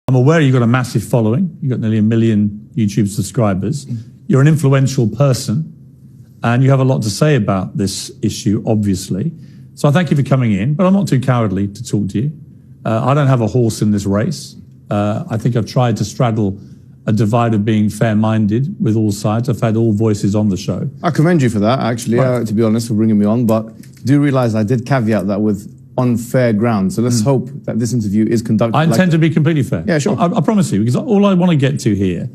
I'm aware you've got a massive following. You've got nearly 1 million YouTube subscribers. You're an influential person and you have a lot to say about this issue, obviously. So I thank you for coming in, but I'm not too cowardly to talk to you. I don't have a horse in this race. I think I've tried to straddle a divide of being fair-minded with all sides. I've had all voices on the show. I commend you for that, actually, to be honest, for bringing me on. But do realize I did caveat that with on fair ground. So let's hope that this interview is conducted. I intend to be completely fair. Yeah, sure. I promise you, because all I want to get to here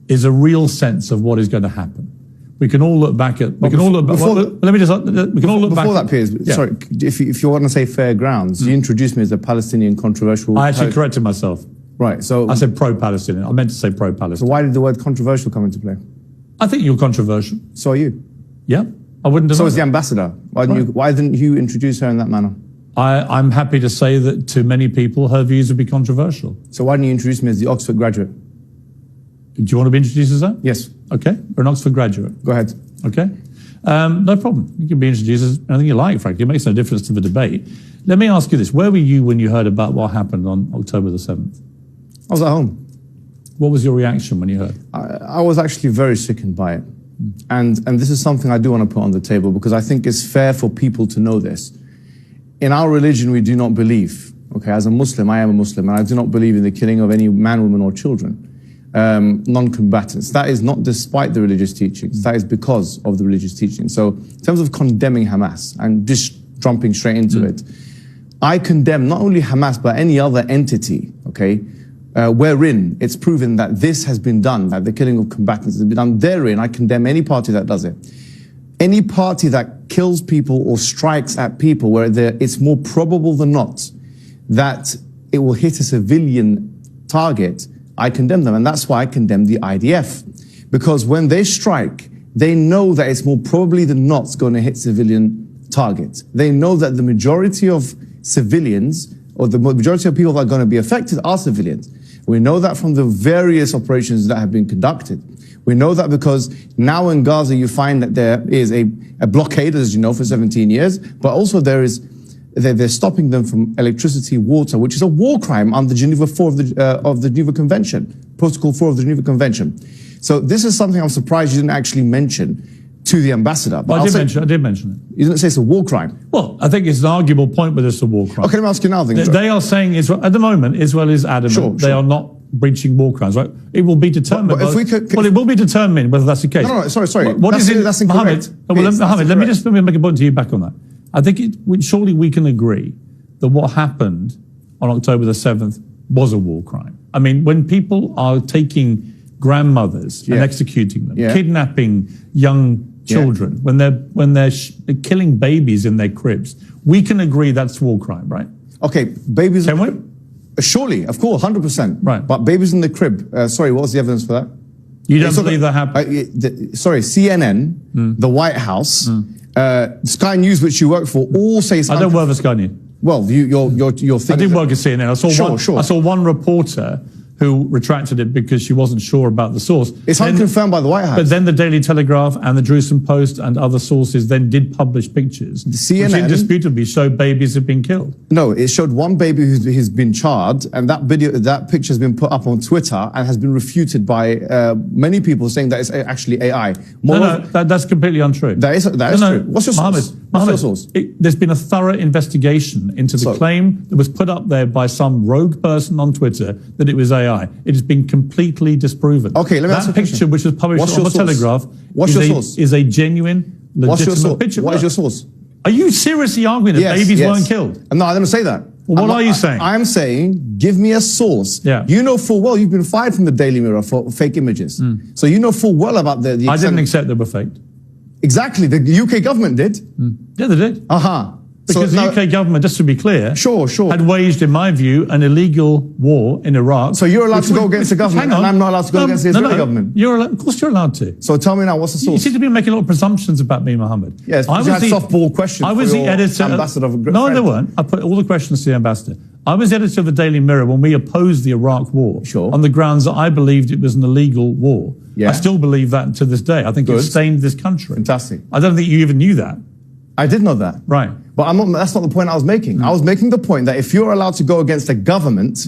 is a real sense of what is going to happen. We can all look back at. We can all look back. Let me just. We can all look back. Before that, Piers. Yeah. Sorry, if you want to say fair grounds, you introduced me as a Palestinian controversial. I actually corrected myself. Right. So I said pro-Palestinian. I meant to say pro-Palestinian. So why did the word controversial come into play? I think you're controversial. So are you. Yeah, I wouldn't. So is the ambassador. Why didn't you introduce her in that manner? I'm happy to say that to many people, her views would be controversial. So why didn't you introduce me as the Oxford graduate? Do you want to be introduced as that? Yes. Okay, you're an Oxford graduate. Go ahead. Okay, no problem. You can be introduced as anything you like, frankly. It makes no difference to the debate. Let me ask you this. Where were you when you heard about what happened on October the 7th? I was at home. What was your reaction when you heard? I was actually very sickened by it. And this is something I do want to put on the table because I think it's fair for people to know this. In our religion, we do not believe, okay, as a Muslim, I am a Muslim, and I do not believe in the killing of any man, woman, or children. Non-combatants. That is not despite the religious teachings. That is because of the religious teachings. So in terms of condemning Hamas and just jumping straight into it, I condemn not only Hamas, but any other entity, okay, wherein it's proven that this has been done, that the killing of combatants has been done. Therein, I condemn any party that does it. Any party that kills people or strikes at people where it's more probable than not that it will hit a civilian target, I condemn them. And that's why I condemn the IDF. Because when they strike, they know that it's more probably than not going to hit civilian targets. They know that the majority of civilians, or the majority of people that are going to be affected, are civilians. We know that from the various operations that have been conducted. We know that because now in Gaza you find that there is a blockade, as you know, for 17 years, but also they're stopping them from electricity, water, which is a war crime under Geneva 4 of the Geneva Convention, Protocol 4 of the Geneva Convention. So this is something I'm surprised you didn't actually mention to the ambassador. But I did mention it. You didn't say it's a war crime. Well, I think it's an arguable point whether it's a war crime. Okay, let me ask you now. They are saying Israel, at the moment, Israel is adamant they are not breaching war crimes, right? It will be determined. Well, it will be determined whether that's the case. No, sorry. What is it? That's incorrect. Mohammed, let me make a point to you back on that. I think surely we can agree that what happened on October the 7th was a war crime. I mean, when people are taking grandmothers and executing them, kidnapping young children, when they're killing babies in their cribs, we can agree that's war crime, right? Okay, babies. Can we? Surely, of course, 100%. Right. But babies in the crib, sorry, what was the evidence for that? You don't believe that happened? Sorry, CNN, the White House, Sky News, which you work for, all say... I don't work for Sky News. Well, you're I did work at CNN. I saw one reporter who retracted it because she wasn't sure about the source. It's unconfirmed by the White House. But then the Daily Telegraph and the Jerusalem Post and other sources then did publish pictures, CNN, which indisputably showed babies have been killed. No, it showed one baby who's been charred, and that picture has been put up on Twitter and has been refuted by many people saying that it's actually AI. That's completely untrue. That is true. What's your source? What's your source? There's been a thorough investigation into the claim that was put up there by some rogue person on Twitter that it was AI. It has been completely disproven. Okay, let me ask you a question. Picture, which was published on the Telegraph, is a genuine, legitimate picture. What is your source? Are you seriously arguing that babies weren't killed? No, I didn't say that. Well, what are you saying? I'm saying, give me a source. Yeah. You know full well you've been fired from the Daily Mirror for fake images. So you know full well about the I didn't accept they were faked. Exactly, the UK government did. Yeah, they did. Because the UK government, just to be clear, had waged, in my view, an illegal war in Iraq. So you're allowed to go against the government, and I'm not allowed to go against the Israeli government? Of course you're allowed to. So tell me now, what's the source? You seem to be making a lot of presumptions about me, Mohammed. Yes, you had softball questions. I was the editor. Ambassador of no, there weren't. I put all the questions to the ambassador. I was editor of the Daily Mirror when we opposed the Iraq war on the grounds that I believed it was an illegal war. I still believe that to this day. I think it stained this country. Fantastic. I don't think you even knew that. I did know that. Right. But that's not the point I was making. I was making the point that if you're allowed to go against a government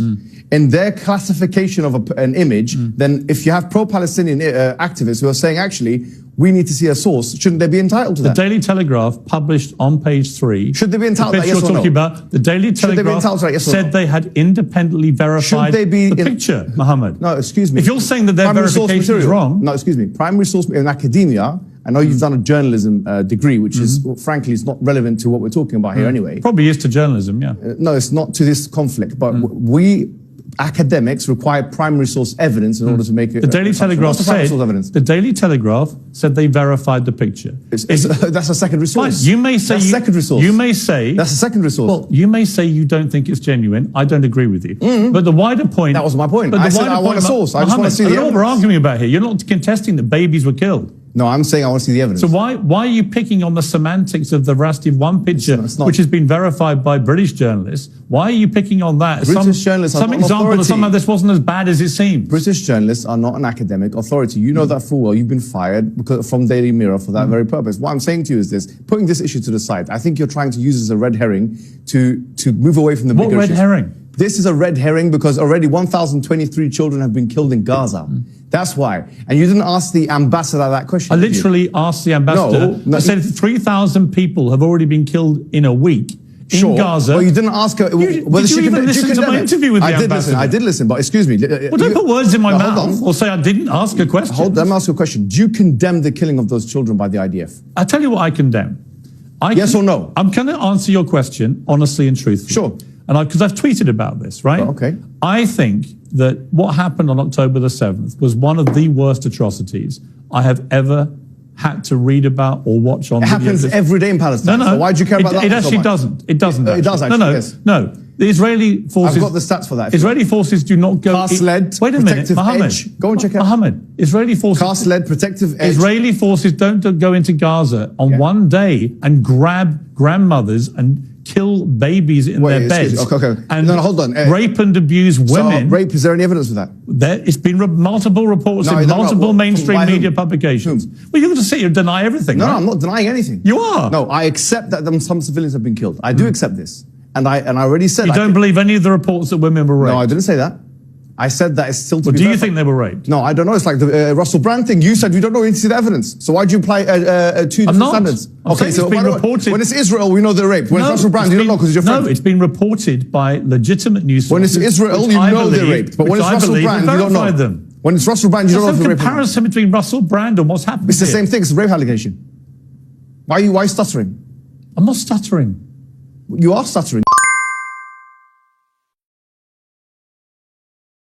in their classification of an image, then if you have pro-Palestinian activists who are saying, actually, we need to see a source, shouldn't they be entitled to that? The Daily Telegraph published on page 3. Should they be entitled to that, yes you're or no? talking about, the Daily Telegraph said they had independently verified the picture, Mohammed. No, excuse me. If you're saying that their verification is wrong. No, excuse me. Primary source in academia, I know you've done a journalism degree, which is, frankly, is not relevant to what we're talking about here anyway. Probably is to journalism, yeah. No, it's not to this conflict, but we academics require primary source evidence in order to make it. The Daily Telegraph said. The Daily Telegraph said they verified the picture. That's a secondary source. Fine. You may say that's secondary source. You may say that's a secondary source. Well, you may say you don't think it's genuine. I don't agree with you. But the wider point. That was my point. But I said I want a source. I just want to see the evidence. That's what we're arguing about here. You're not contesting that babies were killed. No, I'm saying I want to see the evidence. So why are you picking on the semantics of the veracity of one picture, which has been verified by British journalists? Why are you picking on that? British journalists are not an authority. Some example of somehow this wasn't as bad as it seems. British journalists are not an academic authority. You know that full well. You've been fired from Daily Mirror for that very purpose. What I'm saying to you is this: putting this issue to the side, I think you're trying to use it as a red herring to move away from the bigger issues. What red herring? This is a red herring because already 1,023 children have been killed in Gaza. That's why. And you didn't ask the ambassador that question. I literally asked the ambassador. No, I said 3,000 people have already been killed in a week in Gaza. Well, you didn't ask her whether she even listen to my interview with the ambassador? I did listen, but excuse me. Well, don't put words in my mouth or say I didn't ask a question. Let me ask you a question. Do you condemn the killing of those children by the IDF? I tell you what I condemn. Yes or no? I'm going to answer your question honestly and truthfully. Sure. And because I've tweeted about this, right? Oh, okay. I think that what happened on October the 7th was one of the worst atrocities I have ever had to read about or watch on. It happens every day in Palestine. No. So why do you care about that? It actually doesn't. It doesn't. It does actually. Yes. No. The Israeli forces. I've got the stats for that. Israeli forces do not go. Cast-led. Wait a minute, Mohammed. Go and check it out. Mohammed. Israeli forces. Cast-led protective edge. Israeli forces don't go into Gaza on one day and grab grandmothers and kill babies in their beds. Okay. And hold on. Rape and abuse women. So, rape, is there any evidence of that? It's been multiple reports in multiple mainstream media publications. Well, you can just sit here and deny everything. No, right? I'm not denying anything. You are. No, I accept that some civilians have been killed. I do accept this. And I already said you don't believe any of the reports that women were raped? No, I didn't say that. I said that it's still to be do you verified. think they were raped? No, I don't know. It's like the Russell Brand thing. You said you don't know. You need to see the evidence. So why do you apply two different standards? Okay, so it's been reported. When it's Israel, we know they're raped. When it's Russell Brand, you don't know because you're your friend. No, it's been reported by legitimate news sources. When it's Israel, you know they're raped. But when it's Russell Brand, you don't know. Them. When it's Russell Brand, you don't know if they're raped. There's no comparison between Russell Brand and what's happened. It's the same thing. It's a rape allegation. Why are you stuttering? I'm not stuttering. You are stuttering.